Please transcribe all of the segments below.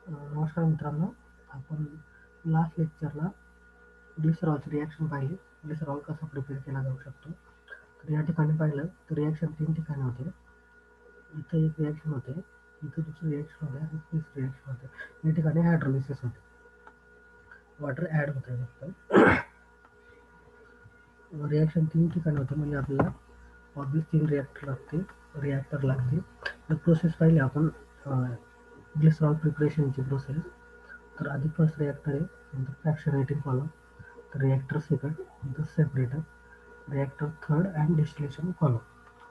नमस्कार मित्रांनो, आपण लास्ट लेक्चरला ग्लिसरॉलची रिॲक्शन पाहिली. ग्लिसरॉल कसा प्रिपेअर केला जाऊ शकतो. तर या ठिकाणी पाहिलं तर रिॲक्शन 3 ठिकाणी होते. इथं एक रिॲक्शन होते, इथं दुसरी रिॲक्शन होते आणि तिसरी रिॲक्शन होते. या ठिकाणी हायड्रोलिसिस होते, वॉटर ॲड होते. फक्त रिॲक्शन 3 ठिकाणी होते म्हणजे आपल्याला ऑब्वियस 3 रिॲक्टर लागतील. तर प्रोसेस पाहिली आपण ग्लिसरॉल प्रिपरेशनची प्रोसेस. तर आधी फर्स्ट रिॲक्टर आहे, नंतर फ्रॅक्शनेटिंग कॉलम, तर रिॲक्टर सेकंड, नंतर separator, reactor third and distillation column,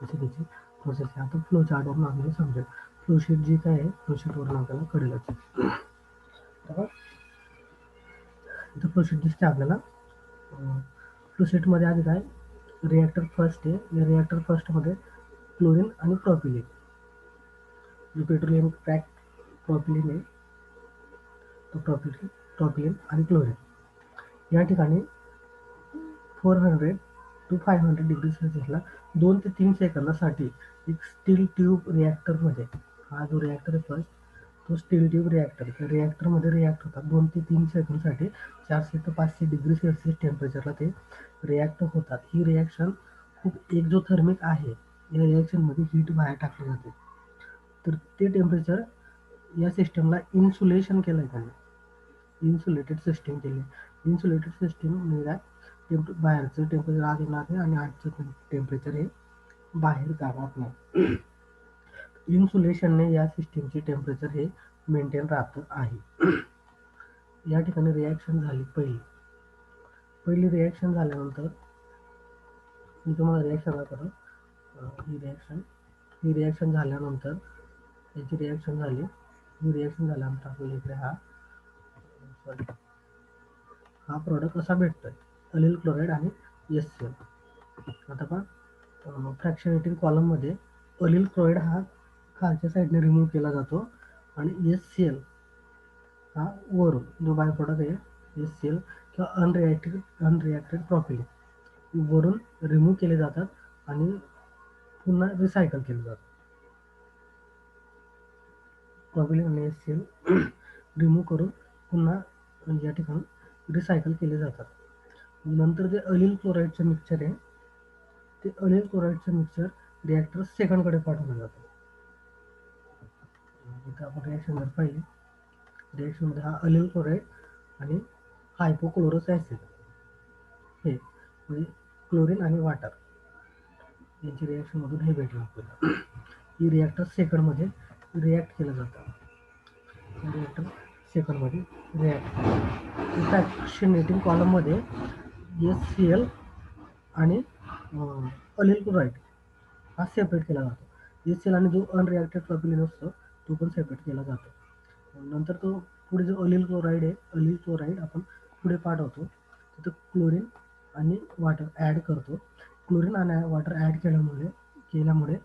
अशी त्याची प्रोसेस आहे. आता फ्लो चार्टवरून आपल्याला समजेल, फ्लोशीट जी काय आहे फ्लोशीटवरून आपल्याला कळेलच. तर इथं फ्लोशीट दिसते आपल्याला. फ्लोशीटमध्ये आधी काय रिॲक्टर फर्स्ट आहे, या रिॲक्टर फर्स्टमध्ये क्लोरीन आणि प्रॉपिलिन, जो पेट्रोलियम क्रॅक प्रॉपिलिन आहे तो प्रॉपिलिन आणि क्लोरीन या ठिकाणी 400 to 500 डिग्री सेल्सिअसला 2 ते 3 सेकंदासाठी एक स्टील ट्यूब रिॲक्टरमध्ये, हा जो रिॲक्टर आहे फर्स्ट तो स्टील ट्यूब रिॲक्टर, त्या रिॲक्टरमध्ये रिॲक्ट होतात 2 ते 3 सेकंदसाठी 400 ते 500 डिग्री सेल्सिअस टेम्परेचरला ते रिॲक्ट होतात. ही रिॲक्शन खूप एक्झोथर्मिक आहे. या रिॲक्शनमध्ये हीट बाहेर टाकली जाते. तर ते टेम्परेचर या सिस्टमला इन्सुलेशन केलं आहे त्यांनी, इन्सुलेटेड सिस्टीम केली. इन्सुलेटेड सिस्टीम म्हणजे बाहेरचं टेम्परेचर आत येणार नाही आणि आतचं टेम्परेचर हे बाहेर जाणार नाही. इन्सुलेशनने या सिस्टीमचे टेम्परेचर हे मेंटेन राहतं आहे. या ठिकाणी रिॲक्शन झाली पहिली रिॲक्शन झाल्यानंतर मी तुम्हाला रिॲक्शन दाखवतो. ही रिॲक्शन झाल्यानंतर याची रिॲक्शन झाली. ही रिॲक्शन झाल्यानंतर आपल्याला इकडे हा प्रॉडक्ट असा भेटतोय, अनिल क्लोराईड आणि HCl. आता पहा, फ्रॅक्शनेटिंग कॉलममध्ये अनिल क्लोराईड हा खालच्या साईडने रिमूव्ह केला जातो आणि HCl हा वरून, जो बाय प्रॉडक्ट आहे HCl किंवा अनरिॲक्टेड प्रॉपिलिन वरून रिमूव्ह केले जातात आणि पुन्हा रिसायकल केले जातात. प्रॉपिलिन आणि HCl रिमूव्ह करून पुन्हा या ठिकाणी रिसायकल केले जातात. नंतर जे अनिल क्लोराईडचं मिक्सचर आहे ते अनिल क्लोराईडचं मिक्सचर रिॲक्टर सेकंडकडे पाठवलं जातं. इथं आपण रिॲक्शन जर पाहिली, रिॲक्शनमध्ये हा अनिल क्लोराईड आणि हायपोक्लोरस ॲसिड हे म्हणजे क्लोरीन आणि वॉटर यांची रिॲक्शनमधून हे भेटलं आपल्याला. ही रिॲक्टर सेकंडमध्ये रिॲक्ट केलं जातं. रिॲक्टर सेकंडमध्ये रिॲक्ट फ्रॅक्शनेटिंग कॉलममध्ये HCl आणि अनिल क्लोराईड हा सेपरेट केला जातो. HCl आणि जो अनरिॲक्टेड प्रॉपिलिन असतो तो पण सेपरेट केला जातो. नंतर तो पुढे जो अनिल क्लोराईड आपण पुढे पाठवतो. तिथं क्लोरीन आणि वॉटर ॲड करतो. क्लोरीन आणि वॉटर ॲड केल्यामुळे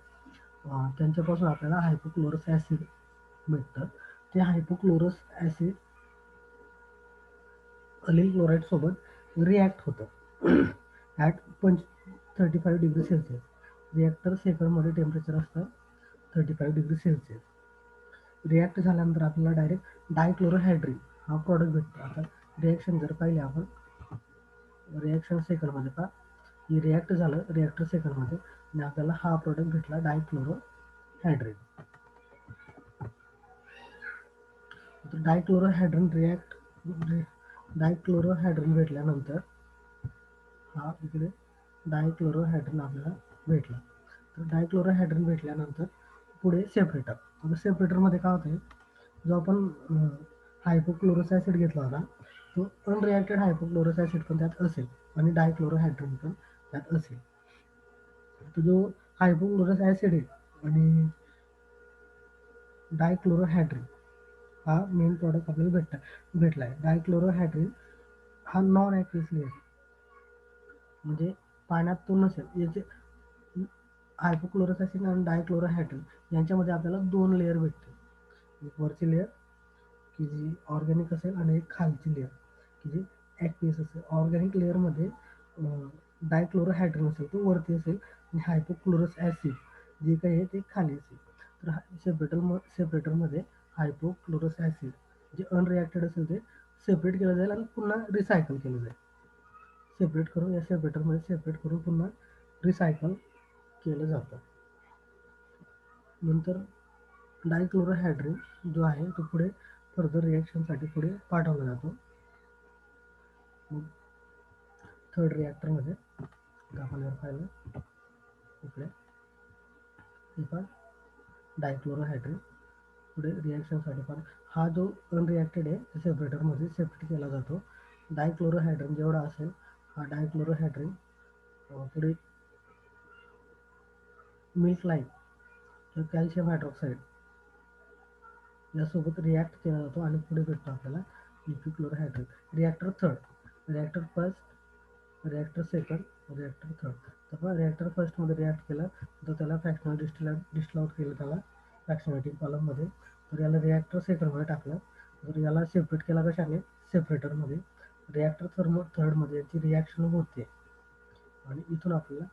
त्यांच्यापासून आपल्याला हायपोक्लोरस ॲसिड भेटतं. ते हायपोक्लोरस ॲसिड अनिल क्लोराईड सोबत रिॲक्ट होतं ॲट 35 डिग्री सेल्सिअस. रिॲक्टर सेकंडमध्ये टेम्परेचर असतं 35 डिग्री सेल्सिअस. रिॲक्ट झाल्यानंतर आपल्याला डायरेक्ट डायक्लोरोहायड्रिन हा प्रॉडक्ट भेटतो. आता रिॲक्शन जर पाहिले आपण, रिॲक्शन सेकंडमध्ये पहा, ही रिॲक्ट झालं रिॲक्टर सेकंडमध्ये आणि आपल्याला हा प्रॉडक्ट भेटला डायक्लोरोहायड्रिन. डायक्लोरोहायड्रिन भेटल्यानंतर हा इकडे डायक्लोरोहायड्रिन आपल्याला भेटला. तर डायक्लोरोहायड्रिन भेटल्यानंतर पुढे सेपरेटर. आता सेपरेटरमध्ये काय होतं, जो आपण हायपोक्लोरस ॲसिड घेतला होता तो अनरिॲक्टेड हायपोक्लोरस ॲसिड पण त्यात असेल आणि डायक्लोरोहायड्रिन पण त्यात असेल. तर जो हायपोक्लोरस ॲसिड आहे आणि डायक्लोरोहायड्रिन हा मेन प्रॉडक्ट आपल्याला भेटला आहे. डायक्लोरोहायड्रिन हा नॉन ॲक्वियस लेयर, म्हणजे पाण्यात तो नसेल. याचे हायपोक्लोरस ॲसिड आणि डायक्लोरोहायड्रिन यांच्यामध्ये आपल्याला 2 लेयर भेटते. एक वरची लेयर की जी ऑर्गॅनिक असेल आणि एक खालची लेयर की जी ॲक्वियस असेल. ऑर्गॅनिक लेयरमध्ये डायक्लोरोहायड्रिन असेल तो वरती असेल आणि हायपोक्लोरस ॲसिड जे काही आहे ते खाली असेल. तर सेपरेटरमध्ये हायपोक्लोरस ॲसिड जे अनरिॲक्टेड असेल ते सेपरेट केलं जाईल आणि पुन्हा रिसायकल केलं जाईल. सेपरेट करून या सेपरेटरमध्ये सेपरेट करून पुन्हा रिसायकल केलं जातं. नंतर डायक्लोरोहायड्रिन जो आहे तो पुढे फर्दर रिॲक्शनसाठी पुढे पाठवला जातो. मग थर्ड रिॲक्टरमध्ये आपण जर पाहिलं इकडे हे डायक्लोरोहायड्रिन पुढे रिॲक्शनसाठी पण हा जो अनरिॲक्टेड आहे ते सेपरेटरमध्ये सेपरेट केला जातो. डायक्लोरोहायड्रिन जेवढा असेल हा डायक्लोरोहायड्रिन पुढे मिल्क लाईम किंवा कॅल्शियम हायड्रॉक्साईड यासोबत रिॲक्ट केला जातो आणि पुढे भेटतो आपल्याला epichlorohydrin. Reactor third, reactor first, reactor second, reactor third. तर रिॲक्टर फर्स्टमध्ये रिॲक्ट केलं तर त्याला फ्रॅक्शनल डिस्टिल आउट केलं त्याला फ्रॅक्शनेटिंग कॉलममध्ये. तर याला रिॲक्टर सेकंडमध्ये टाकलं तर याला सेपरेट केला कशाने सेपरेटरमध्ये. रिॲक्टर थर्डमध्ये याची रिॲक्शन होते आणि इथून आपल्याला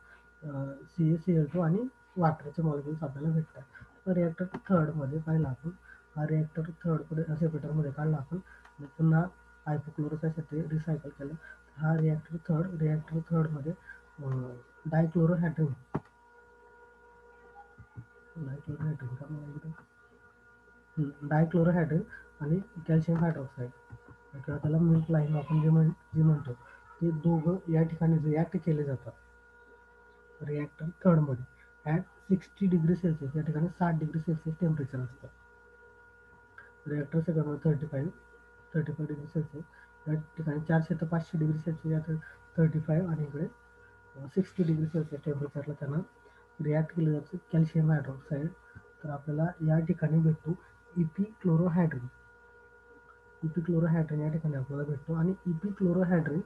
CaCl2 आणि वॉटरचे मॉलिक्युल्स आपल्याला भेटतात. तर रिॲक्टर थर्डमध्ये पाहिलं आपण हा रिॲक्टर थर्डमध्ये सेपरेटरमध्ये काढला आपण आणि पुन्हा हायपोक्लोरस ॲसिड रिसायकल केलं. हा रिॲक्टर थर्डमध्ये डायक्लोरोहायड्रिन डायक्लोरोहायड्रिन आणि कॅल्शियम हायड्रॉक्साईड किंवा त्याला मिल्क लाईम आपण जे म्हणतो ते दोघं या ठिकाणी रिॲक्ट केले जातात रिॲक्टर थर्डमध्ये ॲट 60°C. या ठिकाणी 60°C टेम्परेचर असतं. रिॲक्टर सेकंडमध्ये 35°C. या ठिकाणी 400 ते 500°C या 35 आणि इकडे 60°C टेम्परेचरला त्यांना रिॲक्ट केलं जातं कॅल्शियम हायड्रॉक्साईड. तर आपल्याला या ठिकाणी भेटतो इपिक्लोरोहायड्रिन. इपिक्लोरोहायड्रिन या ठिकाणी आपल्याला भेटतो आणि इपिक्लोरोहायड्रिन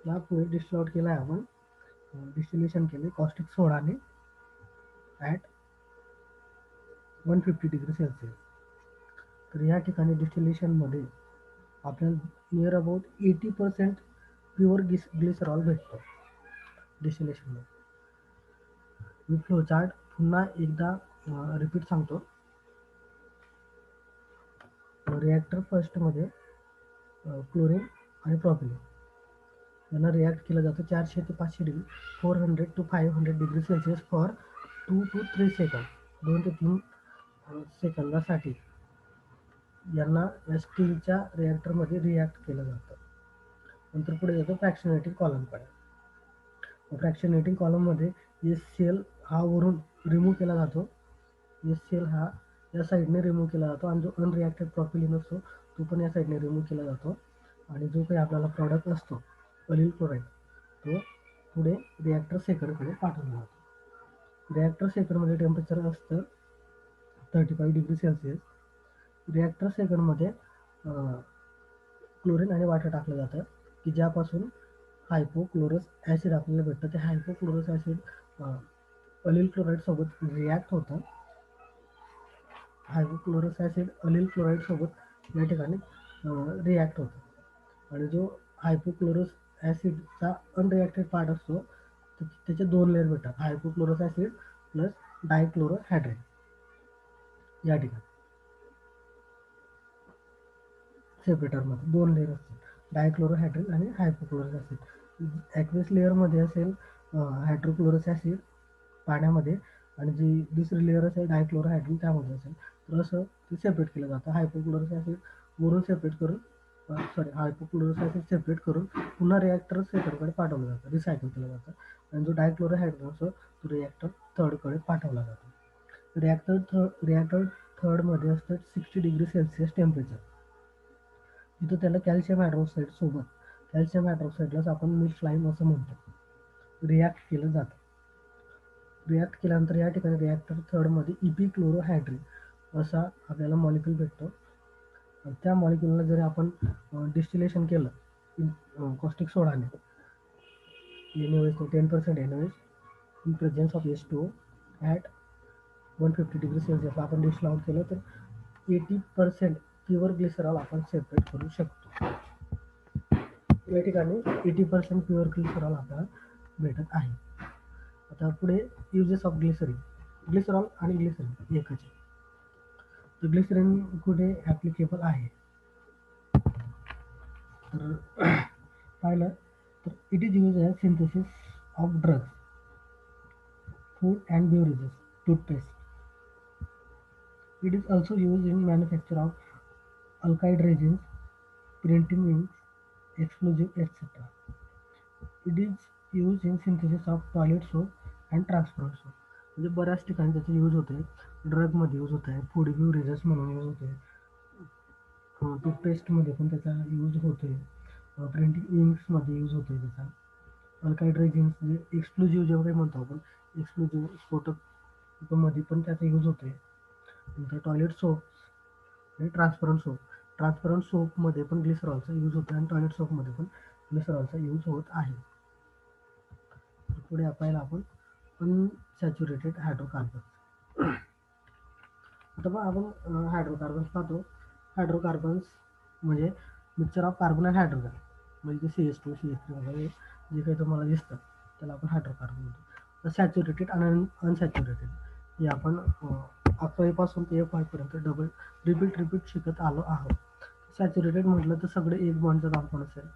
या पुढे डिस्टिल आउट केला आहे आपण. डिस्टिलेशन केले कॉस्टिक सोडाने ॲट 150°C. तर या ठिकाणी डिस्टिलेशनमध्ये आपल्याला नियर अबाउट 80% प्युअर ग्लिसरॉल भेटतो डिस्टिलेशनमध्ये. मी फ्लोचार्ट पुन्हा एकदा रिपीट सांगतो. रिॲक्टर फर्स्टमध्ये क्लोरीन आणि प्रॉपिलिन यांना रिॲक्ट केलं जातं 400 ते 500°, 400 to 500°C for 2 to 3 second, 2 ते 3 सेकंदासाठी यांना या स्टीलच्या रिॲक्टरमध्ये रिॲक्ट केलं जातं. नंतर पुढे जातो फ्रॅक्शनेटिंग कॉलमकडे. फ्रॅक्शनेटिंग कॉलममध्ये HCl हा वरून रिमूव्ह केला जातो. HCl हा या साईडने रिमूव्ह केला जातो आणि जो अनरिॲक्टेड प्रॉपिलिन असतो तो पण या साईडने रिमूव्ह केला जातो आणि जो काही आपल्याला प्रॉडक्ट असतो अलील क्लोराईड तो पुढे रिॲक्टर सेकंडकडे पाठवला जातो. रिॲक्टर सेकंडमध्ये टेम्परेचर असतं 35°C. रिॲक्टर सेकंडमध्ये क्लोरीन आणि वॉटर टाकलं जातं की ज्यापासून हायपोक्लोरस ॲसिड आपल्याला भेटतं. ते हायपोक्लोरस ॲसिड अलील क्लोराईडसोबत रिॲक्ट होतं. हायपोक्लोरस ॲसिड अलील क्लोराईडसोबत या ठिकाणी रिॲक्ट होतं आणि जो हायपोक्लोरस ॲसिडचा अनरिॲक्टेड पार्ट असतो त्याचे 2 लेयर भेटतात. हायपोक्लोरस ॲसिड प्लस डायक्लोरोहायड्रिन या ठिकाणी सेपरेटरमध्ये 2 लेयर असतात, डायक्लोरोहायड्रिन आणि हायपोक्लोरस ॲसिड. ॲक्वेस लेअरमध्ये असेल हायड्रोक्लोरस ॲसिड पाण्यामध्ये आणि जी दुसरी लेअर असेल डायक्लोरोहायड्रिन त्यामध्ये असेल. तर असं ते सेपरेट केलं जातं. हायपोक्लोरस ॲसिड वरून सेपरेट करून हायपोक्लोरस ॲसिड सेपरेट करून पुन्हा रिॲक्टर सेकंडकडे पाठवलं जातं, रिसायकल केलं जातं आणि जो डायक्लोरोहायड्रिन असतो तो रिॲक्टर थर्डकडे पाठवला जातो. रिॲक्टर थर्डमध्ये असतं 60°C टेम्परेचर. तिथं त्याला कॅल्शियम हायड्रॉक्साईड सोबत कॅल्शियम हायड्रॉक्साईडलाच आपण मिल्क लाईम असं म्हणतो रिॲक्ट केलं जातं. रिॲक्ट केल्यानंतर या ठिकाणी रिॲक्टर थर्डमध्ये इपिक्लोरोहायड्रिन असा आपल्याला मॉलिक्यूल भेटतो. त्या मॉलिक्यूलला जर आपण डिस्टिलेशन केलं कॉस्टिक सोडाने NaOH 10% NaOH in presence of H2O at 150°C आपण डिस्टिल आउट केलं तर 80% प्युअर ग्लिसरॉल आपण सेपरेट करू शकतो. या ठिकाणी 80% प्युअर ग्लिसरॉल आपल्याला भेटत आहे. आता पुढे युजेस ऑफ ग्लिसरॉल आणि ग्लिसरीन एकच आहे. तर ग्लिसरीन कुठे ॲप्लिकेबल आहे तर पाहिलं तर it is use as synthesis of drugs, food and beverages, toothpaste. It is also used in manufacture of alkyd resins, printing inks, explosives, etc. It is used in synthesis of toilet soap and transparent soap. म्हणजे बऱ्याच ठिकाणी त्याचा use होते. ड्रगमध्ये use होत आहे, food beverages म्हणून use होते, टूथपेस्टमध्ये पण त्याचा यूज होतोय, प्रिंटिंग इंक्समध्ये यूज होतोय त्याचा. अल्काइड रेजिन्स जे एक्सप्लोजिव्ह जेव्हा काही म्हणतो आपण, एक्सप्लोजिव्ह स्फोटक मध्ये पण त्याचा यूज होतोय. नंतर टॉयलेट सोप आणि ट्रान्सपरंट सोपमध्ये पण ग्लिसरॉलचा यूज होतो आणि टॉयलेट सोपमध्ये पण ग्लिसरॉलचा यूज होत आहे. पुढे आपल्याला आपण अनसॅच्युरेटेड हायड्रोकार्बन्स. आता बघा आपण हायड्रोकार्बन्स पाहतो. हायड्रोकार्बन्स म्हणजे mixture of carbon and hydrogen, म्हणजे CS2 CS3 वगैरे जे काही तुम्हाला दिसतं त्याला आपण हायड्रोकार्बन म्हणतो. सॅच्युरेटेड आणि अनसॅच्युरेटेड हे आपण 11वीपासून ते F5 पर्यंत रिपीट शिकत आलो आहोत. सॅच्युरेटेड म्हटलं तर सगळे एक बॉन्डचं कंपाऊंड असेल,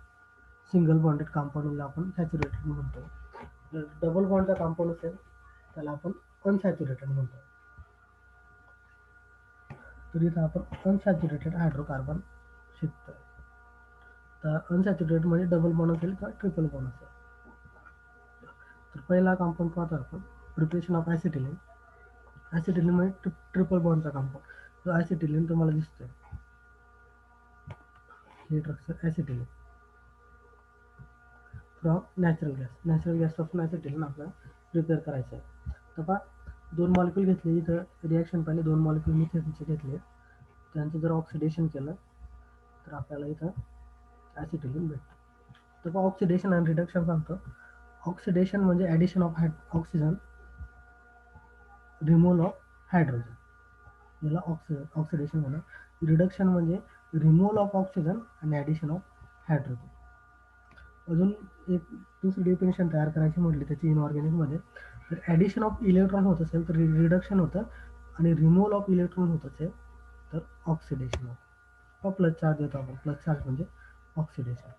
सिंगल बॉन्डेड कंपाऊंडला आपण सॅच्युरेटेड म्हणतो. जर डबल बॉन्डचा कंपाऊंड असेल त्याला आपण अनसॅच्युरेटेड म्हणतो. तर इथं आपण अनसॅच्युरेटेड हायड्रोकार्बन शिकतोय. तर अनसॅच्युरेटेड म्हणजे डबल बॉन्ड असेल किंवा ट्रिपल बॉन्ड असेल. तर पहिला कंपाऊंड पाहतो आपण, प्रिपरेशन ऑफ ॲसिटिलीन. ॲसिटिलीन म्हणजे ट्रिपल बॉन्डचा कंपाऊंड. जो ॲसिटिलीन तुम्हाला दिसतोय, हे स्ट्रक्चर ॲसिटिलीन फ्रॉम नॅचरल गॅसपासून ॲसिटिलीन आपल्याला प्रिपेअर करायचं आहे. तर पहा, दोन मॉलिक्यूल घेतले, इथं रिॲक्शन पाहिले, दोन मॉलिक्यूल मिथेनचे घेतले, त्यांचं जर ऑक्सिडेशन केलं तर आपल्याला इथं ॲसिटिलीन भेटतं. तर पहा, ऑक्सिडेशन आणि रिडक्शन सांगतो. ऑक्सिडेशन म्हणजे addition of oxygen, removal of hydrogen, याला ऑक्सिडेशन म्हणा. रिडक्शन म्हणजे रिमूव्हल ऑफ ऑक्सिजन आणि ॲडिशन ऑफ हायड्रोजन. अजून एक दुसरी डेफिनेशन तयार करायची म्हटली त्याची इनऑर्गॅनिकमध्ये, तर ॲडिशन ऑफ इलेक्ट्रॉन होत असेल तर रिडक्शन होतं, आणि रिमूव्हल ऑफ इलेक्ट्रॉन होत असेल तर ऑक्सिडेशन होतं. प्लस चार्ज देतो आपण, प्लस चार्ज म्हणजे ऑक्सिडेशन.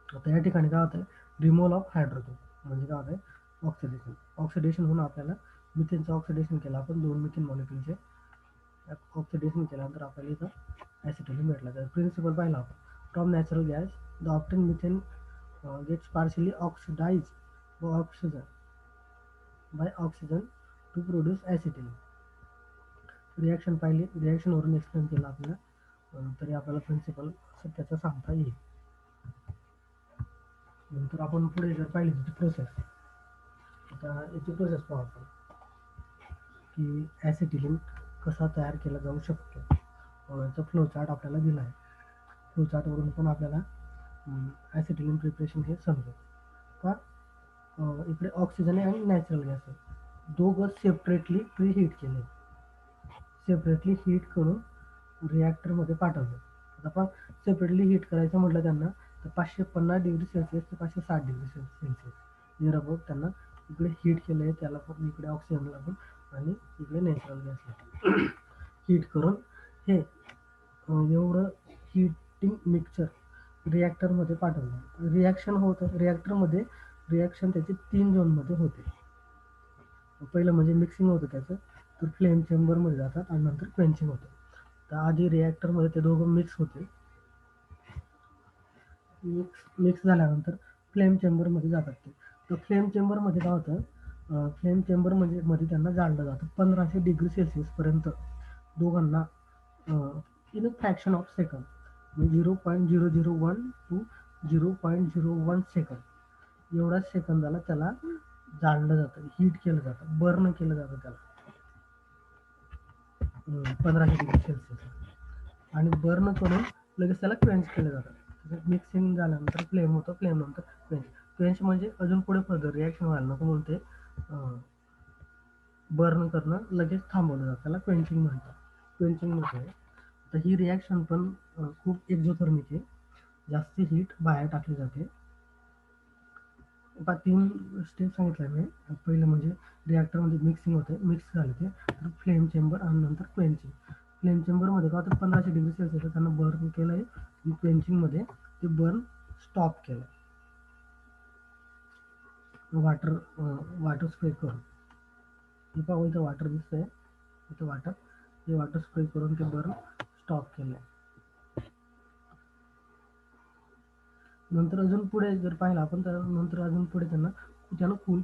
आता या ठिकाणी काय होतं, रिमूव्हल ऑफ हायड्रोजन म्हणजे काय होतं, ऑक्सिडेशन. ऑक्सिडेशन होऊन आपल्याला मिथेनचं ऑक्सिडेशन केलं आपण, दोन मिथेन मॉलिक्यूलचे ऑक्सिडेशन केल्यानंतर आपल्याला इथं ॲसिटिलीन भेटला. तर प्रिन्सिपल पाहिला आपण, from natural gas the obtained methane gets partially oxidized by oxygen to produce acetylene. Reaction पाहिली, रिॲक्शनवरून एक्सप्लेन केलं आपल्याला, तरी आपल्याला प्रिन्सिपल त्याचं सांगता येईल. नंतर आपण पुढे जर पाहिली त्याची प्रोसेस, आता याची प्रोसेस पाहू आपण की ॲसिटिलीन कसा तयार केला जाऊ शकतो. याचा फ्लोचार्ट आपल्याला दिला आहे. फ्लोचार्टवरून पण आपल्याला ॲसिटिलीन प्रिपरेशन हे समजेल. का इकडे ऑक्सिजन आहे आणि नॅचरल गॅस आहे, दोघं सेपरेटली प्रीहीट केले, सेपरेटली हीट करून रिॲक्टरमध्ये पाठवले. आता आपण सेपरेटली हीट करायचं म्हटलं त्यांना तर 550 डिग्री सेल्सिअस ते 560 डिग्री सेल्सिअस नियर अबाउट त्यांना इकडे हीट केलं आहे, त्याला पण इकडे ऑक्सिजनला पण आणि इकडे नॅचरल गॅसला हीट करून हे एवढं हीटिंग मिक्सचर रिॲक्टरमध्ये पाठवलं. रिॲक्शन होतं रिॲक्टरमध्ये, रिॲक्शन त्याचे 3 झोनमध्ये होते. पहिलं म्हणजे मिक्सिंग होतं त्याचं, तर फ्लेम चेंबरमध्ये जातात आणि नंतर क्वेंचिंग होतं. तर आधी रिॲक्टरमध्ये ते दोघं मिक्स होते, मिक्स झाल्यानंतर फ्लेम चेंबरमध्ये जातात ते. तर फ्लेम चेंबरमध्ये काय होतं, फ्लेम चेंबर म्हणजे मध्ये त्यांना जाळलं जातं 1500 डिग्री सेल्सिअसपर्यंत दोघांना, in a fraction of second, म्हणजे 0.001 टू 0.01 सेकंड एवढ्याच सेकंदाला त्याला जाळलं जातं, हीट केलं जातं, बर्न केलं जातं त्याला 1500 डिग्री सेल्सिअस, आणि बर्न करून लगेच त्याला क्वेंच केलं जातं. मिक्सिंग झाल्यानंतर फ्लेम होतं, फ्लेम नंतर क्वेंच. क्वेंच म्हणजे अजून पुढे फर्दर रिॲक्शन व्हायला नको म्हणून ते बर्न करणं लगेच थांबवलं जातं, त्याला क्वेंचिंग म्हणतात. क्वेंचिंगमध्ये तर ही रिॲक्शन पण खूप एक्झोथर्मिक आहे, जास्ती हीट बाहेर टाकली जाते. 3 स्टेप सांगितलं मी. पहिलं म्हणजे रिॲक्टरमध्ये मिक्सिंग होते, मिक्स झाले ते, तर फ्लेम चेंबर आणि नंतर क्वेंचिंग. फ्लेम चेंबरमध्ये का तर 1500 डिग्री सेल्सिअस त्यांना बर्न केलं आहे आणि क्वेंचिंगमध्ये ते बर्न स्टॉप केलं वॉटर स्प्रे करून. हे पहा इथं वॉटर दिसतंय, इथं हे वॉटर स्प्रे करून ते बर्न स्टॉप केलं आहे. नंतर अजून पुढे जर पाहिलं आपण तर नंतर अजून पुढे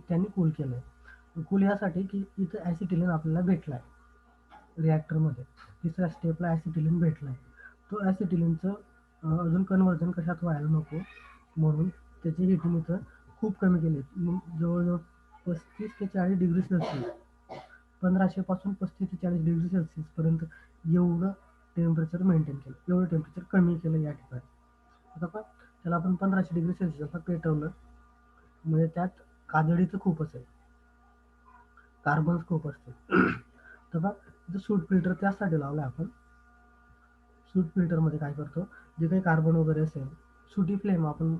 त्यांनी कूल केलं आहे. कूल यासाठी की इथं ॲसिटिलीन आपल्याला भेटला आहे रिॲक्टरमध्ये. तिसऱ्या स्टेपला ॲसिटिलीन भेटला आहे. तो ॲसिटिलीनचं अजून कन्व्हर्जन कशात व्हायला नको म्हणून त्याची हिटिंग इथं खूप कमी केली. जवळजवळ 35 ते 40 डिग्री सेल्सिअस, 1500 पासून 35 ते 40 डिग्री सेल्सिअसपर्यंत एवढं टेम्परेचर मेंटेन केलं, एवढं टेम्परेचर कमी केलं या ठिकाणी. आता पण त्याला आपण 1500 डिग्री सेल्सिअसला पेटवलं म्हणजे त्यात काजळीचं खूप असेल, कार्बन्स खूप असतील. तर बघ सूट फिल्टर त्यासाठी लावलं आपण. सूट फिल्टरमध्ये काय करतो, जे काही कार्बन वगैरे असेल, सुटी फ्लेम आपण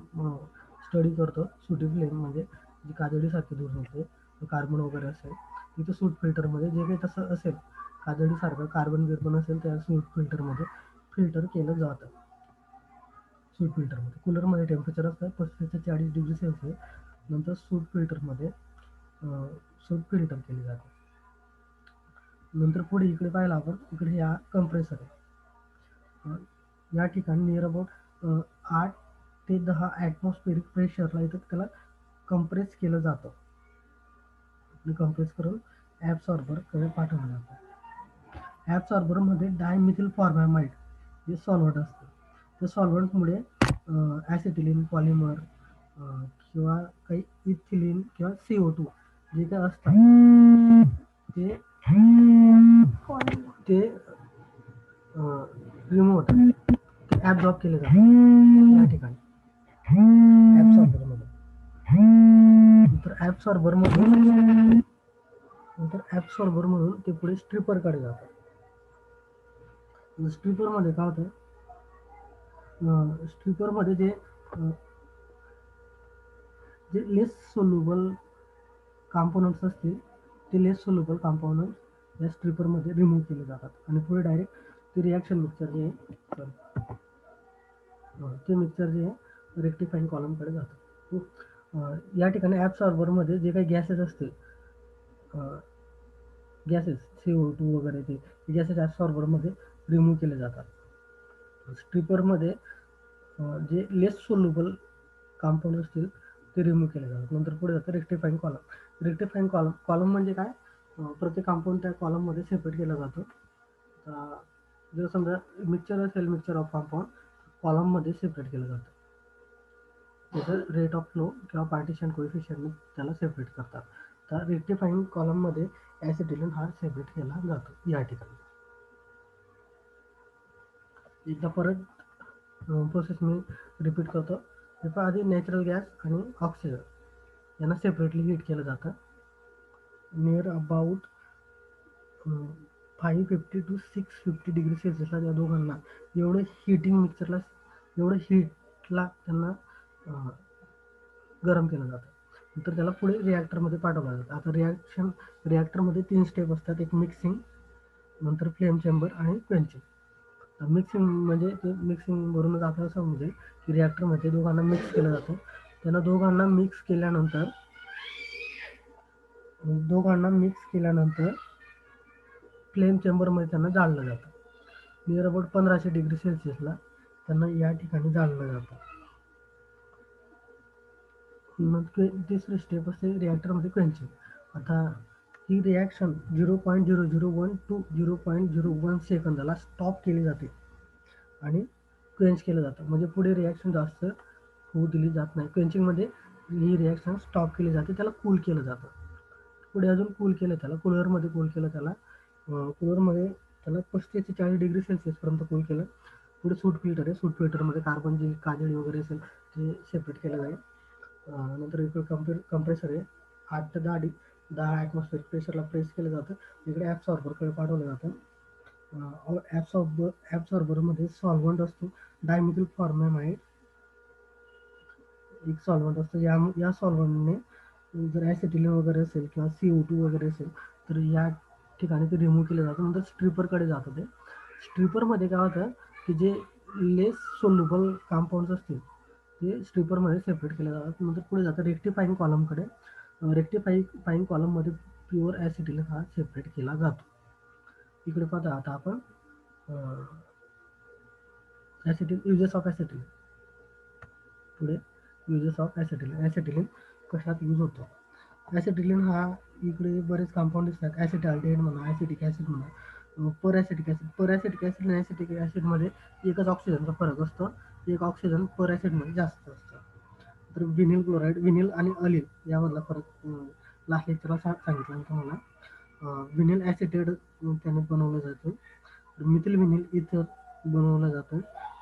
स्टडी करतो. सुटी फ्लेम म्हणजे जी काजळीसारखी दूर निघते, कार्बन वगैरे असेल तिथं सूट फिल्टरमध्ये जे काही तसं असेल काजळीसारखं कार्बन बिर्बन असेल त्या सूट फिल्टरमध्ये फिल्टर केलं जातं. सूट फिल्टरमध्ये कूलरमध्ये टेम्परेचर असतं 35 ते 40 डिग्री सेल्सिअस. नंतर सूट फिल्टरमध्ये सूट फिल्टर केली जाते. नंतर पुढे इकडे पाहिलं आपण, इकडे हा कंप्रेसर आहे. या ठिकाणी नियर अबाउट 8 ते 10 ॲटमॉस्फेरिक प्रेशरला इथं त्याला कंप्रेस केलं जातं आणि कंप्रेस करून ॲब्सॉर्बरकडे पाठवलं जातं. ॲब्सॉर्बरमध्ये डायमिथिल फॉर्मॅमाइड हे सॉल्व्हंट असतं. त्या सॉल्व्हंटमुळे ॲसिटिलीन पॉलिमर किंवा काही इथिलीन किंवा CO2 जे काही असतात ते रिमूव्ह होतात, ते ॲब्झॉर्ब केले जातात या ठिकाणी ॲब्सॉर्बरमध्ये. नंतर ॲब्सॉर्बरमधून ते पुढे स्ट्रिपरकडे जातात. स्ट्रिपरमध्ये काय होतं, स्ट्रिपरमध्ये जे लेस सोल्युबल कॉम्पोनंट्स असतील ते लेस सोल्युबल कॉम्पोनंट्स या स्ट्रिपरमध्ये रिमूव्ह केले जातात आणि पुढे डायरेक्ट ते रिॲक्शन मिक्सर जे आहे ते मिक्सर जे आहे रेक्टिफाईंग कॉलमकडे जातं. या ठिकाणी ॲब्सॉर्बरमध्ये जे काही गॅसेस असतील, गॅसेस CO2 वगैरे ते गॅसेस ॲब्सॉर्बरमध्ये रिमूव्ह केले जातात. स्ट्रिपरमध्ये जे लेस सोल्युबल कंपाऊंड असतील ते रिमूव्ह केले जातात. नंतर पुढे जातं रेक्टिफाईंग कॉलम. रेक्टिफाईंग कॉलम म्हणजे काय, प्रत्येक कंपाऊंड त्या कॉलममध्ये सेपरेट केला जातो. जर समजा मिक्सचर असेल, मिक्सचर ऑफ कंपाऊंड कॉलममध्ये सेपरेट केलं जातं. त्याचं रेट ऑफ फ्लो किंवा पार्टिशन कोएफिशियंट त्याला सेपरेट करतात. तर रेक्टिफाईंग कॉलममध्ये ॲसिटिलीन हा सेपरेट केला जातो या ठिकाणी. एकदा परत प्रोसेस मी रिपीट करतो. त्याच्या आधी नॅचरल गॅस आणि ऑक्सिजन यांना सेपरेटली हीट केलं जातं. नियर अबाउट 550 to 650 डिग्री सेल्सिअसला त्या दोघांना एवढं हीटिंग मिक्सरला एवढं हीटला त्यांना गरम केलं जातं. नंतर त्याला पुढे रिॲक्टरमध्ये पाठवलं जातं. आता रिॲक्टरमध्ये 3 स्टेप असतात, एक मिक्सिंग, नंतर फ्लेम चेंबर आणि क्वेंचिंग. मिक्सिंग म्हणजे ते मिक्सिंगवरूनच आपल्याला समजेल की रिॲक्टरमध्ये दोघांना मिक्स केलं जातं. त्यांना दोघांना मिक्स केल्यानंतर फ्लेम चेंबरमध्ये त्यांना जाळलं जातं. नियर अबाउट 1500 डिग्री सेल्सिअसला त्यांना या ठिकाणी जाळलं जातं. मग तिसरी स्टेप असते रिॲक्टरमध्ये क्वेंचिंग. आता ही रिॲक्शन 0.001 to 0.01 सेकंदाला स्टॉप केली जाते आणि क्वेंच केलं जातं. म्हणजे पुढे रिॲक्शन जास्त होऊ दिली जात नाही. क्वेंचिंगमध्ये ही रिॲक्शन स्टॉप केली जाते, त्याला कूल केलं जातं. पुढे अजून कूल केलं त्याला, कूलरमध्ये कूल केलं त्याला. कूलरमध्ये त्याला 35 ते 40 डिग्री सेल्सिअसपर्यंत कूल केलं. पुढे सूट फिल्टर आहे. सूट फिल्टरमध्ये कार्बन जी काजळी वगैरे असेल ते सेपरेट केलं जाईल. नंतर इकडे कंप्रेसर आहे. 8 ते 10 ॲटमॉस्फिअर प्रेशरला प्रेस केलं जातं. इकडे ॲब्सॉर्बरकडे पाठवलं जातं. ॲब्सॉर्बरमध्ये सॉल्व्हंट असतो, डायमिथिल फॉर्मॅमाइड एक सॉल्व्हंट असतं. या सॉल्व्हंटने जर ॲसिटिलीन वगैरे असेल किंवा CO2 वगैरे असेल तर या ठिकाणी ते रिमूव्ह केलं जातं. नंतर स्ट्रिपरकडे जातं ते. स्ट्रिपरमध्ये काय होतं की जे लेस सोल्युबल कंपाऊंड्स असतील ते स्ट्रिपरमध्ये सेपरेट केले जातात. नंतर पुढे जातं रेक्टिफाईंग कॉलमकडे. रेक्टिफाईंग कॉलममध्ये प्युअर ॲसिटिलीन हा सेपरेट केला जातो. इकडे पाहता आता आपण युजेस ऑफ ॲसिटिलीन. पुढे युजेस ऑफ ॲसिटिलीन. ॲसिटिलीन कशात यूज होतो? ॲसिटिलीन हा इकडे बरेच कंपाऊंड दिसतात. ॲसिटाल्डिहाइड म्हणा, ॲसिटिक ॲसिड म्हणा, परॲसिटिक ॲसिड. परॲसिटिक ॲसिड आणि ॲसिटिक ॲसिडमध्ये एकच ऑक्सिजनचा फरक असतो. एक ऑक्सिजन परॲसिडमध्ये जास्त असतं. तर व्हिनिल क्लोराईड, व्हिनिल आणि अलील यामधला फरक लास्ट लेक्चरला सांगितलं तुम्हाला. व्हिनिल ॲसिटेट त्याने बनवलं जातं. मिथिल व्हिनिल इथर बनवलं जातं.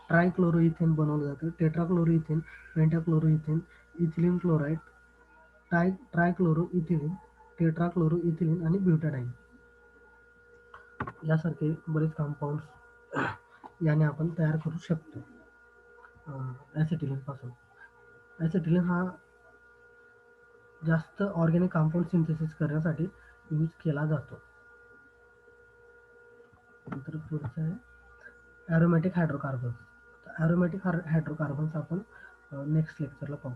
ट्रायक्लोरोइथेन बनवलं जातं. टेट्राक्लोरोइथेन, पेंटाक्लोरोइथेन, इथिलीन क्लोराईड, ट्रायक्लोरोइथिलीन, टेट्राक्लोरोइथिलीन आणि ब्युटाडाईन यासारखे बरेच कंपाऊंड्स याने आपण तयार करू शकतो ॲसिटिलीन पासून. ॲसिटिलीन हा जास्त ऑर्गॅनिक कंपाऊंड सिंथेसिस करण्यासाठी यूज केला जातो. नंतर पुढचं आहे ॲरोमॅटिक हायड्रोकार्बन्स. ॲरोमॅटिक हायड्रोकार्बन्स आपण नेक्स्ट लेक्चरला पाहू.